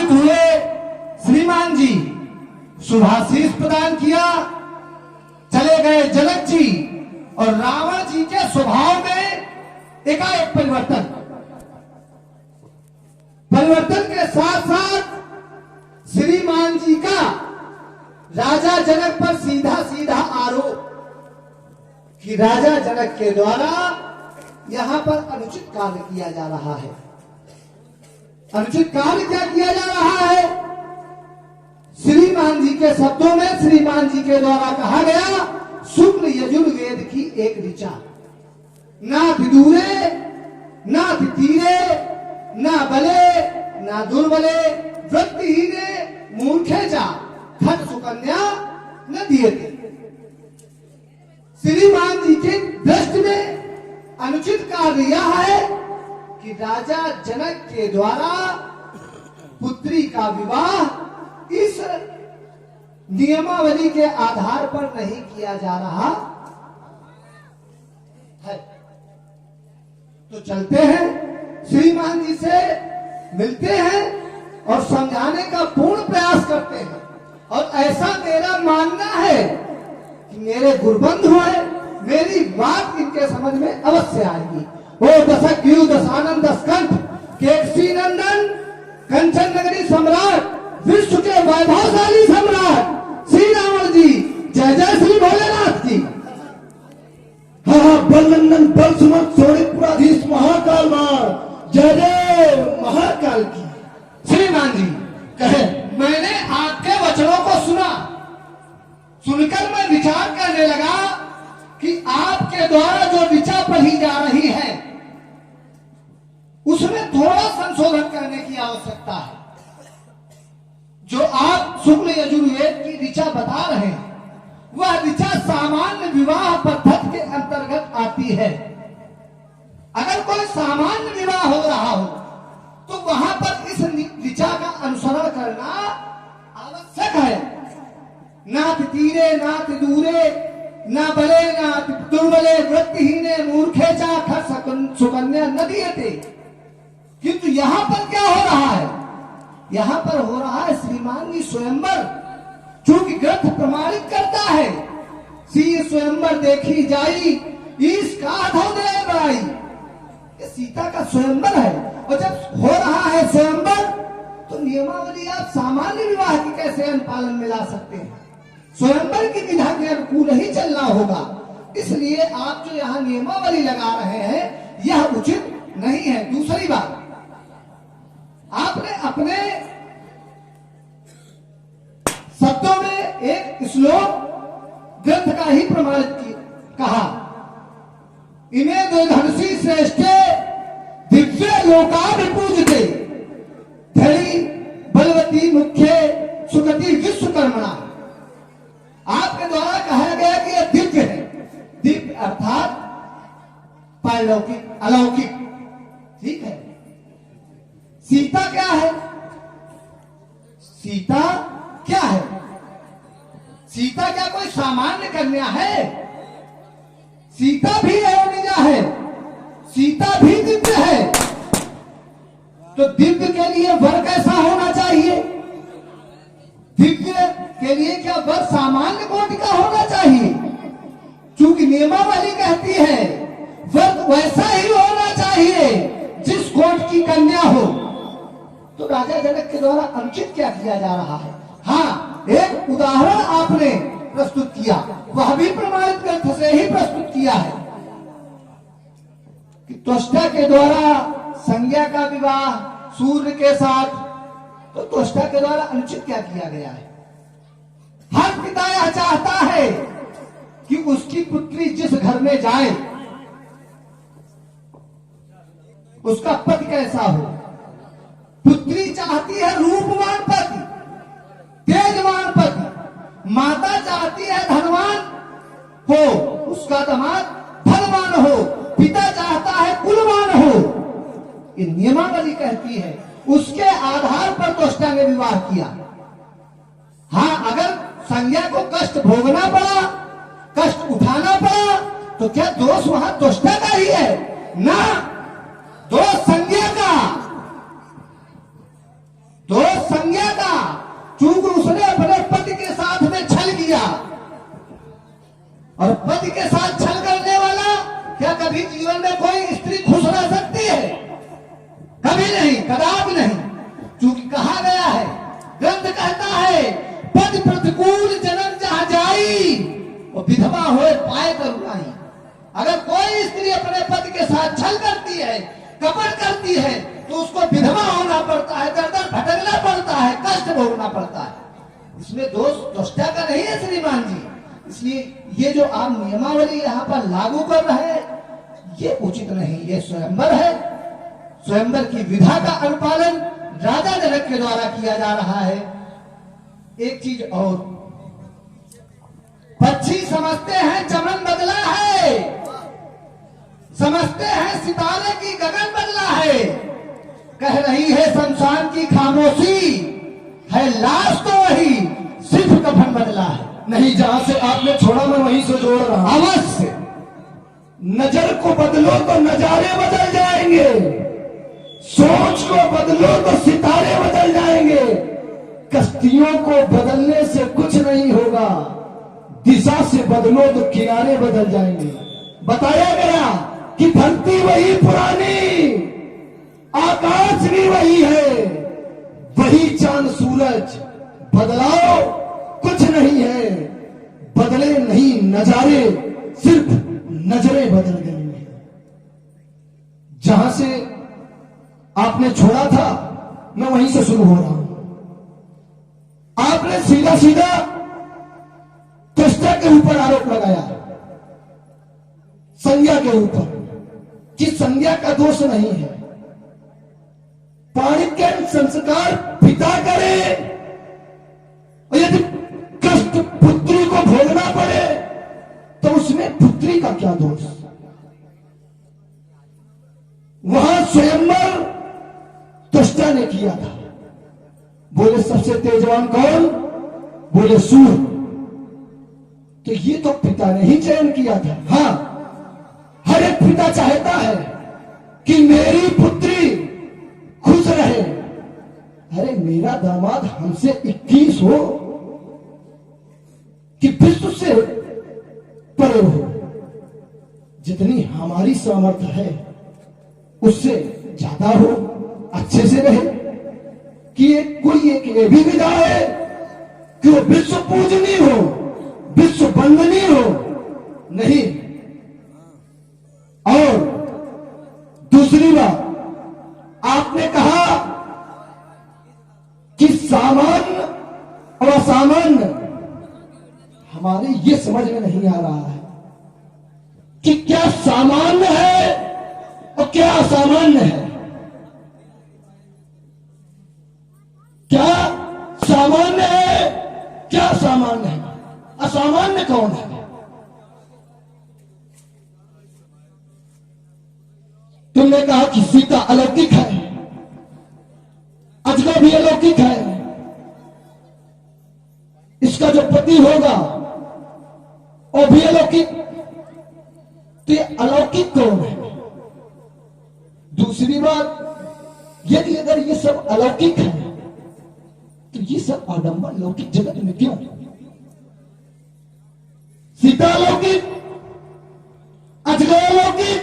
प्रभावित हुए श्रीमान जी, शुभाशीष प्रदान किया, चले गए जनक जी और रावण जी के स्वभाव में एकाएक परिवर्तन के साथ साथ श्रीमान जी का राजा जनक पर सीधा सीधा आरोप कि राजा जनक के द्वारा यहां पर अनुचित कार्य किया जा रहा है। अनुचित कार्य क्या किया जा रहा है? श्रीमान जी के शब्दों में श्रीमान जी के द्वारा कहा गया, शुक्ल यजुर्वेद की एक ऋचा, ना दूरे ना तीरे ना बले ना दुर्बले वृत्तिहीने मूर्खे जा खट सुकन्या न दिए थे। श्रीमान जी के दृष्टि में अनुचित कार्य यह है कि राजा जनक के द्वारा पुत्री का विवाह इस नियमावली के आधार पर नहीं किया जा रहा है। तो चलते हैं, श्रीमान जी से मिलते हैं और समझाने का पूर्ण प्रयास करते हैं। और ऐसा मेरा मानना है कि मेरे गुरुबंधु हैं, मेरी बात इनके समझ में अवश्य आएगी। ओ दशक यु दशानंद दशकंठ केकसी नंदन कंचन नगरी सम्राट, विश्व के वैभवशाली सम्राट श्री रावण जी, जय जय श्री भोलेनाथ की। हाँ, बलनंदन बल सुमंत शोणितपुराधीश महाकाल मार, जय जय महाकाल की। श्रीमान जी कहे, मैंने आपके वचनों को सुना, सुनकर मैं विचार करने लगा कि आपके द्वारा जो ऋचा पढ़ी जा रही है उसमें थोड़ा संशोधन करने की आवश्यकता है। जो आप शुक्ल यजुर्वेद की ऋचा बता रहे हैं वह ऋचा सामान्य विवाह पद्धति के अंतर्गत आती है। अगर कोई सामान्य विवाह हो रहा हो तो वहां पर इस ऋचा का अनुसरण करना आवश्यक है। नाथ तीरे नाथ दूरे ना बले नाथ दुर्बले वृत्तिहीने मूर्खे चा खट सुकन्या न दिए थे। किंतु यहां पर क्या हो रहा है? यहां पर हो रहा है श्रीमान जी स्वयंवर, चूंकि ग्रंथ प्रमाणित करता है, सी स्वयंवर देखी जाई ईश का दे भाई, ये सीता का स्वयंवर है। और जब हो रहा है स्वयंवर तो नियमावली आप सामान्य विवाह की कैसे अनुपालन में ला सकते हैं? स्वयंवर की विधा के अनुकूल ही चलना होगा। इसलिए आप जो यहाँ नियमावली लगा रहे हैं यह उचित नहीं है। दूसरी बात, आपने अपने शब्दों में एक श्लोक ग्रंथ का ही प्रमाणित कहा, इन्हें दो धनुषी श्रेष्ठे दिव्य लोकाभि पूजते धड़ी बलवती मुख्य सुगति विश्वकर्मणा। आपके द्वारा कहा गया कि यह दिव्य है। दिव्य अर्थात पारलौकिक अलौकिक, ठीक है। सीता क्या है? सीता क्या है? सीता क्या कोई सामान्य कन्या है? सीता भी अयोनिजा है, सीता भी दिव्य है। तो दिव्य के लिए वर कैसा होना चाहिए? दिव्य के लिए क्या वर सामान्य कोटि का होना चाहिए? चूंकि नियमावली कहती है वर वैसा ही होना चाहिए जिस कोट की कन्या हो। तो राजा जनक के द्वारा अनुचित क्या किया जा रहा है? हाँ, एक उदाहरण आपने प्रस्तुत किया, वह भी प्रमाणित ग्रंथ से ही प्रस्तुत किया है कि त्वष्टा के द्वारा संज्ञा का विवाह सूर्य के साथ। तो त्वष्टा के द्वारा अनुचित क्या किया गया है? हर पिता यह चाहता है कि उसकी पुत्री जिस घर में जाए उसका पति कैसा हो। पुत्री चाहती है रूपवान पति, तेजवान पति। माता चाहती है धनवान हो, उसका दामाद धनवान हो। पिता चाहता है कुलवान हो। ये नियमावली कहती है। उसके आधार पर त्वष्टा ने विवाह किया। हाँ, अगर संज्ञा को कष्ट भोगना पड़ा, कष्ट उठाना पड़ा, तो क्या दोष वहां त्वष्टा का ही है? ना, दोष संज्ञा का, दोष नहीं, कदापि नहीं। क्योंकि कहा गया है, ग्रंथ कहता है, पद प्रतिकूल जन्म जहां जाई, वो विधवा होए पाए करुणाई। अगर कोई स्त्री अपने पति के साथ छल करती है, कपट करती है, तो उसको विधवा होना पड़ता है, दर दर भटकना पड़ता है, कष्ट भोगना पड़ता है। इसमें दोष दुष्टा का नहीं है श्रीमान जी। इसलिए ये जो आप नियमावली यहाँ पर लागू कर रहे हैं, ये उचित नहीं। ये स्वयंवर है, स्वयंवर की विधा का अनुपालन राजा जनक के द्वारा किया जा रहा है। एक चीज और, पक्षी समझते हैं चमन बदला है, समझते हैं सितारे की गगन बदला है। कह रही है शमशान की खामोशी, है लाश तो वही, सिर्फ कफन बदला है। नहीं, जहां से आपने छोड़ा मैं वहीं से जोड़ रहा हूं। अवश्य नजर को बदलो तो नजारे बदल जाएंगे, सोच को बदलो तो सितारे बदल जाएंगे। कश्तियों को बदलने से कुछ नहीं होगा, दिशा से बदलो तो किनारे बदल जाएंगे। बताया गया कि धरती वही पुरानी, आकाश भी वही है, वही चांद सूरज, बदलाव कुछ नहीं है। बदले नहीं नजारे, सिर्फ नजरें बदल गई हैं। जहां से आपने छोड़ा था मैं वहीं से शुरू हो रहा हूं। आपने सीधा सीधा त्वष्टा के ऊपर आरोप लगाया, संज्ञा के ऊपर, कि संज्ञा का दोष नहीं है। पाणिग्यन संस्कार पिता करे, और यदि कष्ट पुत्री को भोगना पड़े तो उसमें पुत्री का क्या दोष। वहां स्वयंवर त्वष्टा ने किया था। बोले सबसे तेजवान कौन? बोले सूर्य। तो ये तो पिता ने ही चयन किया था। हां, हर एक पिता चाहता है कि मेरी पुत्री खुश रहे। अरे मेरा दामाद हमसे 21 हो कि विश्व से परे हो, जितनी हमारी सामर्थ्य है उससे ज्यादा हो, अच्छे से रहे। कि कोई एक ये भी विधा है कि वो विश्व पूजनीय हो, विश्व वंदनीय हो, नहीं। और दूसरी बात आपने कहा कि सामान्य और असामान्य, हमारे ये समझ में नहीं आ रहा है कि क्या सामान्य है और क्या असामान्य है। क्या सामान्य है, क्या असामान्य है, असामान्य कौन है? तुमने कहा कि सीता अलौकिक है, अजगर भी अलौकिक है, इसका जो पति होगा वो भी अलौकिक। तो ये अलौकिक कौन है? दूसरी बात, यदि अगर ये सब अलौकिक है तो ये सब आडंबर लौकिक जगत में क्यों? सीता अलौकिक, अजगर अलौकिक,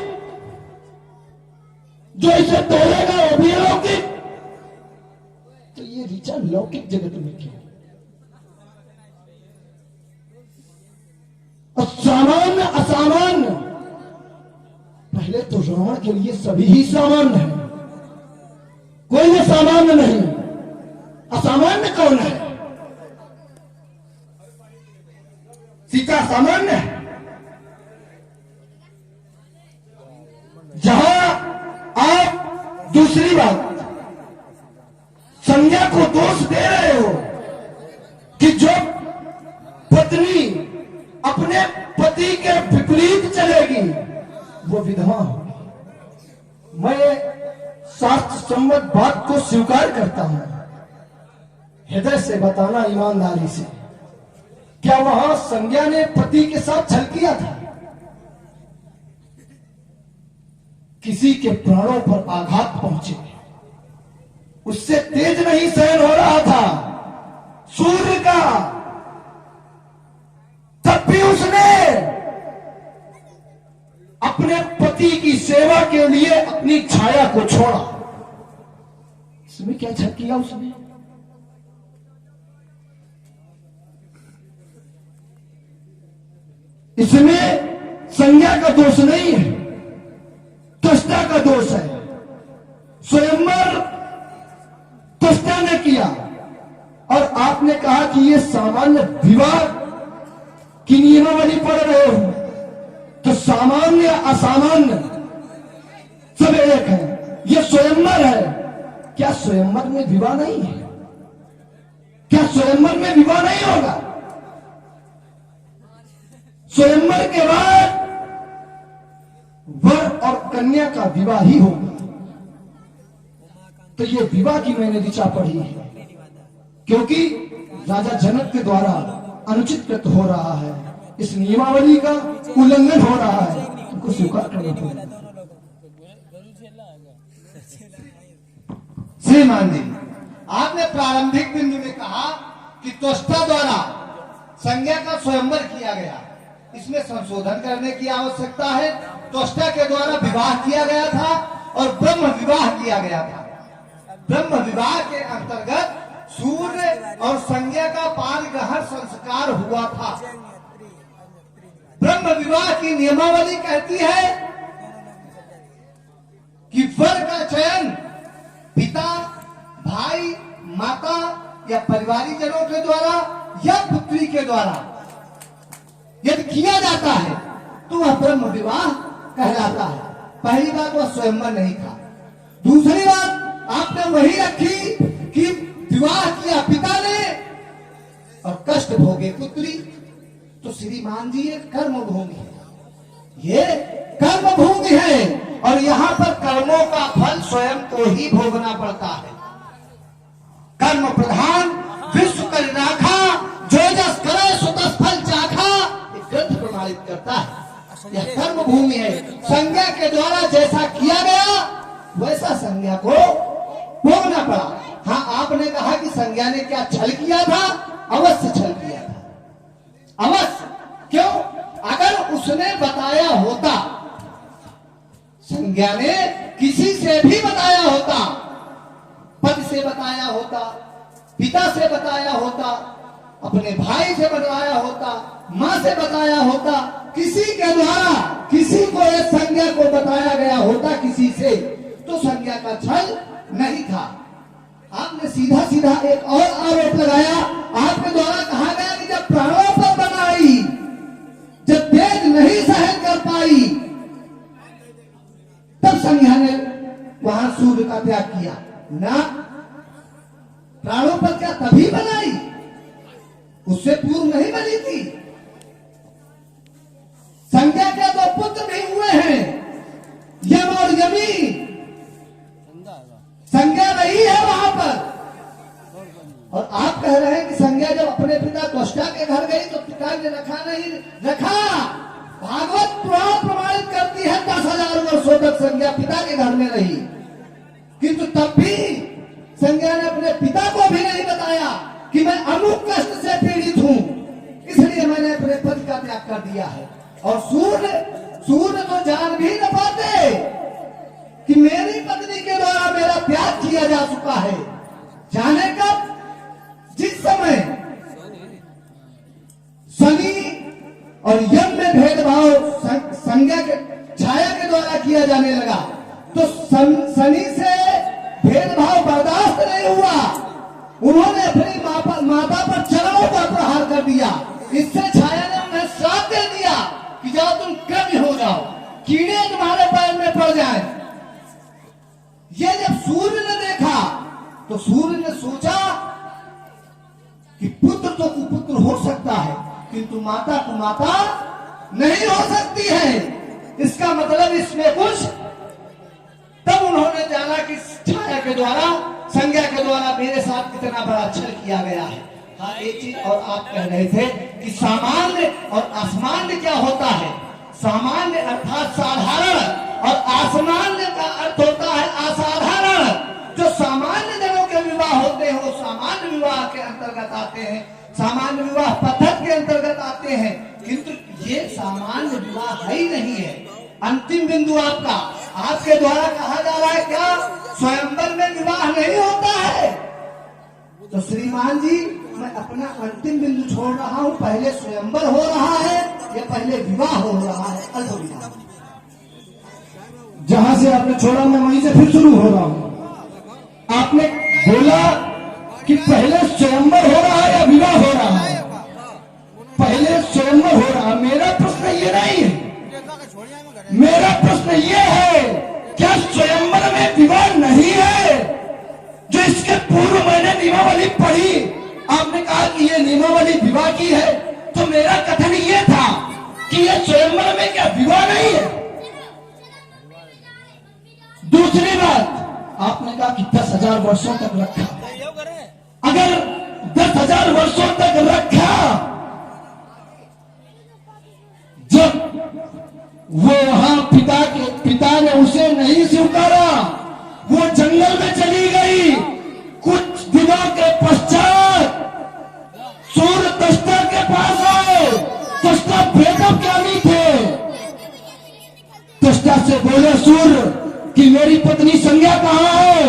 जो इसे तोड़ेगा वो भी अलौकिक। तो ये ऋचा लौकिक जगत में क्यों? और सामान्य असामान्य, पहले तो रावण के लिए सभी ही सामान्य है, कोई भी सामान्य नहीं। असामान्य कौन है? सीता सामान्य है। जहां आप दूसरी बात संज्ञा को दोष दे रहे हो कि जो पत्नी अपने पति के विपरीत चलेगी वो विधवा होगी। मैं शास्त्र सम्मत बात को स्वीकार करता हूं, हृदय से बताना ईमानदारी से, क्या वहां संज्ञा ने पति के साथ छल किया था? किसी के प्राणों पर आघात पहुंचे, उससे तेज नहीं सहन हो रहा था सूर्य का, तब भी उसने अपने पति की सेवा के लिए अपनी छाया को छोड़ा। इसमें क्या छल किया उसने? इसमें संज्ञा का दोष नहीं है, त्वष्टा का दोष है। स्वयंवर त्वष्टा ने किया और आपने कहा कि ये सामान्य विवाह की नियमावली पढ़ रहे हो, तो सामान्य असामान्य सब एक है। ये स्वयंवर है। क्या स्वयंवर में विवाह नहीं है? क्या स्वयंवर में विवाह नहीं होगा? स्वयंवर के बाद वर और कन्या का विवाह ही होगा। तो ये विवाह की मैंने ऋचा पढ़ी है, क्योंकि राजा जनक के द्वारा अनुचित कृत्य हो रहा है, इस नियमावली का उल्लंघन हो रहा है, उनको स्वीकार करना पड़ेगा। श्रीमान जी, आपने प्रारंभिक बिंदु में कहा कि त्वष्टा द्वारा संज्ञा का स्वयंवर किया गया, इसमें संशोधन करने की आवश्यकता है। त्वष्टा के द्वारा विवाह किया गया था और ब्रह्म विवाह किया गया था। ब्रह्म विवाह के अंतर्गत सूर्य और संज्ञा का पाणिग्रहण संस्कार हुआ था। ब्रह्म विवाह की नियमावली कहती है कि वर का चयन पिता, भाई, माता या परिवारिक जनों के द्वारा या पुत्री के द्वारा यदि किया जाता है तो वह ब्रह्म विवाह कहलाता है। पहली बात, वह स्वयंवर नहीं था। दूसरी बात आपने वही रखी कि विवाह किया पिता ने और कष्ट भोगे पुत्री। तो श्रीमान जी, ये कर्म भूमि है, ये कर्म भूमि है और यहाँ पर कर्मों का फल स्वयं को ही भोगना पड़ता है। कर्म प्रधान विश्व कर राखा, जो जस करे सो तस फल चाखा, ये ग्रंथ प्रमाणित करता है। यह कर्म भूमि है। संज्ञा के द्वारा जैसा किया गया वैसा संज्ञा को भोगना पड़ा। हाँ, आपने कहा कि संज्ञा ने क्या छल किया था? अवश्य छल किया था, अवश्य। क्यों? अगर उसने बताया होता, संज्ञा ने किसी से भी बताया होता, पति से बताया होता, पिता से बताया होता, अपने भाई से बताया होता, मां से बताया होता, किसी के द्वारा किसी को इस संज्ञा को बताया गया होता किसी से, तो संज्ञा का छल नहीं था। आपने सीधा सीधा एक और आरोप लगाया। आपके द्वारा कहा गया कि जब प्राणों पर बनाई, जब तेज नहीं सहन कर पाई, तब संज्ञा ने वहां सूर्य का त्याग किया ना। प्राणों पर क्या तभी बनाई? उससे पूर्व नहीं बनी थी। संज्ञा के दो पुत्र भी हुए हैं, यम और यमी। संज्ञा नहीं है वहां पर। और आप कह रहे हैं कि संज्ञा जब अपने पिता त्वष्टा के घर गई तो पिता ने रखा नहीं रखा। भागवत पुराण प्रमाणित करती है 10,000 वर्षों तक संज्ञा पिता के घर में रही, किंतु तब भी संज्ञा ने अपने पिता को भी नहीं बताया कि मैं अमुक कष्ट से पीड़ित हूं, इसलिए मैंने अपने पति का त्याग कर दिया है। और सूर्य तो जान भी न पाते कि मेरी पत्नी के द्वारा मेरा त्याग किया जा चुका है। जाने कब? जिस समय शनि और यम में भेदभाव संज्ञा के छाया के द्वारा किया जाने लगा, तो शनि से भेदभाव बर्दाश्त नहीं हुआ। उन्होंने अपनी माता पर चरणों पर प्रहार कर दिया। इससे छाया ने उन्हें श्राप दे दिया कि जाओ तुम कृमि हो जाओ, कीड़े तुम्हारे पैर में पड़ जाए। ये जब सूर्य ने देखा तो सूर्य ने सोचा कि पुत्र तो कुपुत्र हो सकता है, किंतु माता कुमाता नहीं हो सकती है। इसका मतलब इसमें कुछ। तब उन्होंने जाना कि छाया के द्वारा, संज्ञा के द्वारा मेरे साथ कितना बड़ा छल किया गया है। हाँ, एक चीज और आप कह रहे थे कि सामान्य और असामान्य क्या होता है। सामान्य अर्थात साधारण और असामान्य का अर्थ होता है असाधारण। जो सामान्य जनों के विवाह होते हैं वो सामान्य विवाह के अंतर्गत आते हैं, सामान्य विवाह पद्धति के अंतर्गत आते हैं, किंतु ये सामान्य विवाह है ही नहीं है। अंतिम बिंदु आपका, आपके द्वारा कहा जा रहा है क्या स्वयंवर में विवाह नहीं होता? तो श्रीमान जी मैं अपना अंतिम बिंदु छोड़ रहा हूँ। पहले स्वयंवर हो रहा है या पहले विवाह हो रहा है? अल्पविराम। जहां से आपने छोड़ा मैं वहीं से फिर शुरू हो रहा हूं। आपने बोला कि पहले स्वयंवर हो रहा है या विवाह हो रहा है? पहले स्वयंवर हो रहा है। मेरा प्रश्न ये नहीं है, मेरा प्रश्न ये है क्या स्वयंवर में विवाह नहीं है? जो इसके पूर्व मैंने नियमावली पढ़ी, आपने कहा कि ये नियमावली विवाह की है, तो मेरा कथन ये था कि ये स्वयंवर में क्या विवाह नहीं है? दूसरी बात, आपने कहा कि 10,000 वर्षों तक रखा। अगर 10,000 वर्षों तक रखा, जब वो वहां पिता ने उसे नहीं स्वीकारा, वो जंगल में चली गई। कुछ दिनों के पश्चात सूर्य त्वष्टा के पास आए। त्वष्टा वेदज्ञानी थे। त्वष्टा से बोले सूर्य कि मेरी पत्नी संज्ञा कहां है?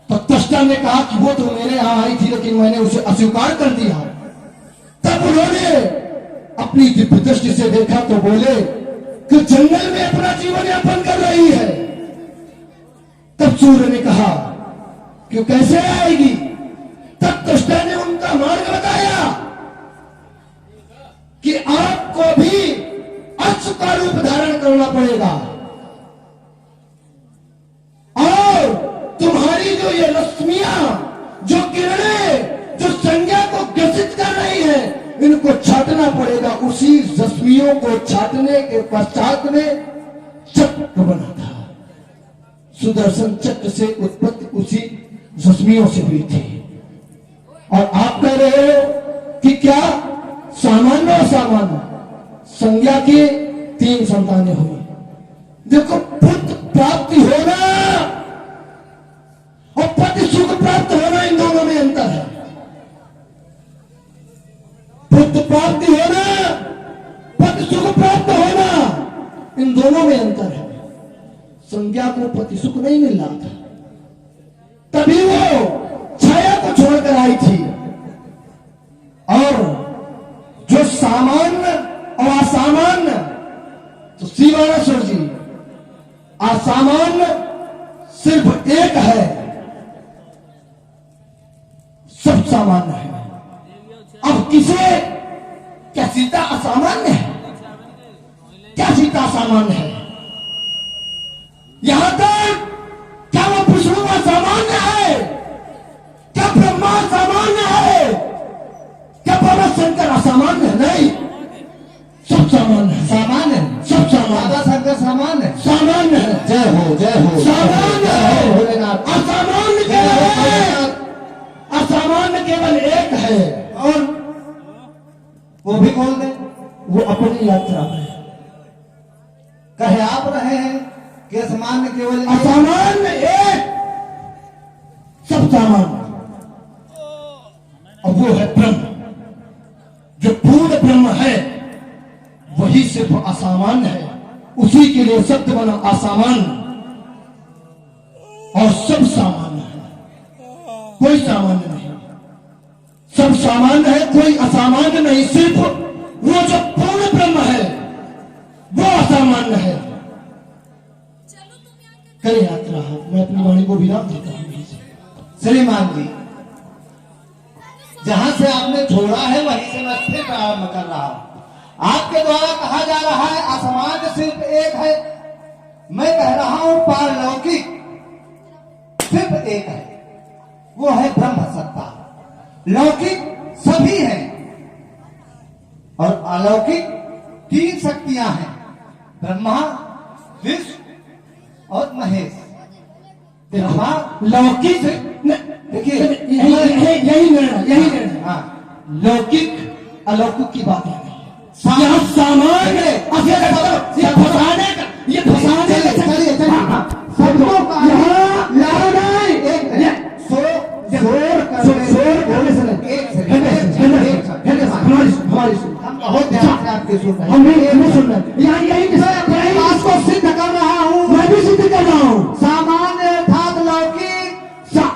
तो त्वष्टा ने कहा कि वो तो मेरे यहां आई थी, लेकिन मैंने उसे अस्वीकार कर दिया। तब उन्होंने अपनी दिव्य दृष्टि से देखा तो बोले कि जंगल में अपना जीवन यापन कर रही है। तब सूर्य ने कहा कि कैसे आएगी? तब त्वष्टा ने उनका मार्ग बताया कि आपको भी अश्व का रूप धारण करना पड़ेगा और तुम्हारी जो ये रश्मियां, जो किरणें, जो संज्ञा को ग्रसित कर रही है, इनको छाटना पड़ेगा। उसी रश्मियों को छाटने के पश्चात में चक्र बना था। सुदर्शन चक्र से उत्पत्ति उसी रश्मियों से हुई थी। और आप कह रहे हो कि क्या सामान्य और असामान्य संज्ञा की 3 संतानें हुई। देखो, पुत्र प्राप्ति होना और पति सुख प्राप्त होना, इन दोनों में अंतर है। पुत्र प्राप्ति होना, पति सुख प्राप्त होना, इन दोनों में अंतर है। संज्ञा को पति सुख नहीं मिल रहा था, तभी वो छाया को छोड़कर आई थी। और जो सामान्य और असामान्य, तो शिवानेश्वर जी, असामान्य सिर्फ एक है, सब सामान्य है। अब किसे, क्या सीता असामान्य है? क्या सीता असामान्य है? यहां तक क्या वो विष्णु असामान्य है? क्या ब्रह्मा असामान्य है? क्या बाबा शंकर असामान्य है? नहीं, सब सामान्य है। सामान्य, सब सामान्य। बाबा शंकर सामान्य, सामान्य है। जय हो, जय हो। सामान्य है। भोलेनाथ। असामान्य केवल है, असामान्य केवल एक है, और वो भी बोल दे, वो अपनी यात्रा में कहे आप रहे हैं कि असामान्य केवल एक। असामान्य एक, सब सामान्य। और वो है ब्रह्म, जो पूर्ण ब्रह्म है, वही सिर्फ असामान्य है। उसी के लिए शब्द बना असामान्य, और सब सामान्य है, कोई सामान्य नहीं। सब सामान्य है, कोई असामान्य नहीं। सिर्फ वो जो पूर्ण ब्रह्म है, वो असामान्य है। करें यात्रा, मैं अपनी वाणी को विराम देता हूं। श्रीमान जी, जहां से आपने छोड़ा है वहीं से मैं फिर प्रारंभ कर रहा हूं। आपके द्वारा कहा जा रहा है असामान्य सिर्फ एक है, मैं कह रहा हूं पारलौकिक सिर्फ एक है, वो है ब्रह्म सत्ता। लौकिक सभी हैं और अलौकिक 3 शक्तियां हैं, ब्रह्मा, विष्णु और महेश। ब्रह्मा लौकिक, देखिए यही निर्णय, हाँ, लौकिक अलौकिक की बात है। यहाँ सामान्य ये फसाने का, ये फसाने का, चलिए सबको यहाँ लाना है। हमारी हम बहुत ध्यान से आपकी सुन रहे हैं। हमें नहीं सुन रहे, यही बात को सिद्ध कर रहा हूँ, मैं भी सिद्ध कर रहा हूँ। सामान्य अर्थात लौकिक,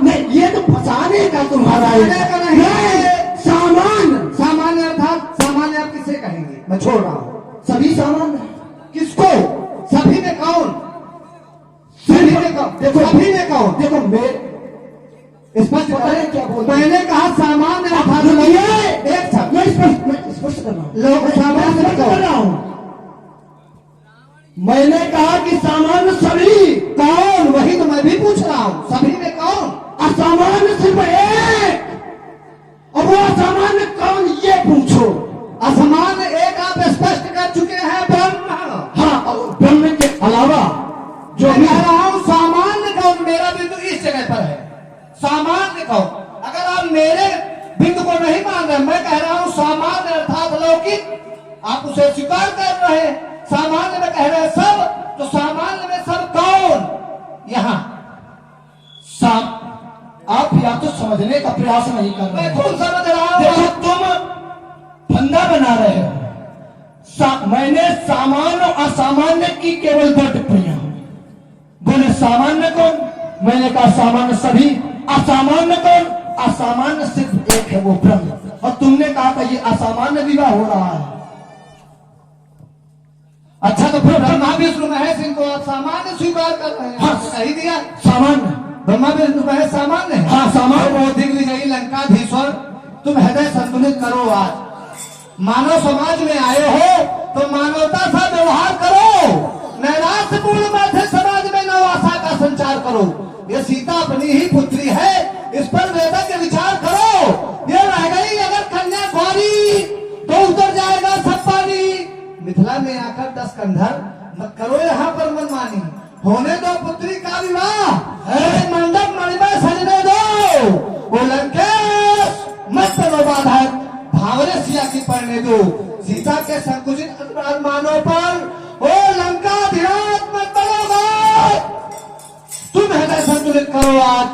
नहीं, ये तो फसाने का तुम्हारा कहने का नहीं। नहीं, सामान। सामान्य अर्थात सामान्य आप किसे कहेंगे? मैं छोड़ रहा हूँ। सभी सामान है। किसको? सभी में कौन? सभी में कौन? देखो, सभी में कौन? देखो मैं स्पष्ट बताएं क्या बोल रहे हैं? मैंने कहा सामान्य अर्थात एक शब्द मैं स्पष्ट कर रहा हूँ। लोग सामान्य स्पष्ट कौन? कर रहा हूँ। मैंने कहा कि सामान्य सभी। कौन? वही तो मैं भी पूछ रहा हूँ, सभी में कौन? असामान्य सिर्फ एक, और वो असामान्य कौन ये पूछो। असमान एक आप स्पष्ट कर चुके हैं, ब्रह्म। हाँ, और ब्रह्म के अलावा जो मैं भी कह रहा हूँ सामान्य कौन? मेरा बिंदु इस जगह पर है। सामान्य कौन? अगर आप मेरे बिंदु को नहीं मान रहे, मैं कह रहा हूँ सामान्य अर्थात लौकिक, आप उसे स्वीकार कर रहे हैं। सामान्य में कह रहे हैं सब, तो सामान्य में सब कौन? यहाँ आप या तो समझने का प्रयास नहीं कर रहे मैं हो। खुद समझ रहा देखो हूँ। तुम फंदा बना रहे हो। मैंने सामान्य और असामान्य की केवल दो टिप्पणियां बोले। सामान्य कौन? मैंने कहा सामान्य सभी। असामान्य कौन? असामान्य सिर्फ एक है, वो ब्रह्म। और तुमने कहा था ये असामान्य विवाह हो रहा है। अच्छा तो फिर ब्रह्मा विष्णु महेश इनको आप सामान्य स्वीकार कर रहे हैं। हाँ। सही दिया। सामान्य। ब्रह्मा विष्णु महेश सामान्य है। हाँ, सामान्य। वो दिग्विजयी लंकाधीश्वर, तुम हृदय संतुलित करो। आज मानव समाज में आए हो तो मानवता सा व्यवहार करो। नैराश्यपूर्ण बैठे समाज में नव आशा का संचार करो। ये सीता अपनी ही पुत्री है, इस पर वेदा के विचार करो। ये रह गई अगर कन्या गौरी तो उतर जाएगा सब पानी। मिथिला में आकर 10 कंधर मत करो यहाँ पर मनमानी। होने दो पुत्री का विवाह, मंडप मणिमय सजने दो। वो लंकेश मत करो बाधा, भावरे सिया की पढ़ने दो। सीता के संकुचित अनुमानों पर ओ लंका धिराज मत करोगे। तुम हृदय संतुलित करो आज,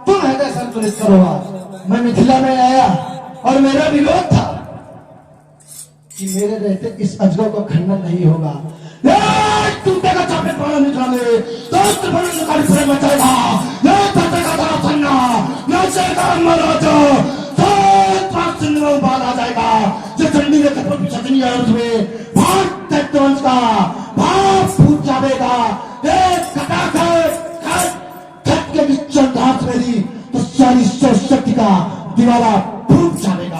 तुम हृदय संतुलित करो आज। मैं मिथिला में आया और मेरा विरोध था कि मेरे रहते इस अजगर को खंडन नहीं होगा। टूटे का चापे पड़ा मिथिला में दोस्त बड़े कार्यक्रम में मचेगा। ये तटे का धरा सन्ना नचेगा मराठा बाल आ जाएगा। जो चंडी में कपड़ सजनी है उसमें भाट तत्वंश का भाप फूट जाएगा। एक खट के विचल घास मेरी तो सारी शक्ति का दीवारा फूट जाएगा।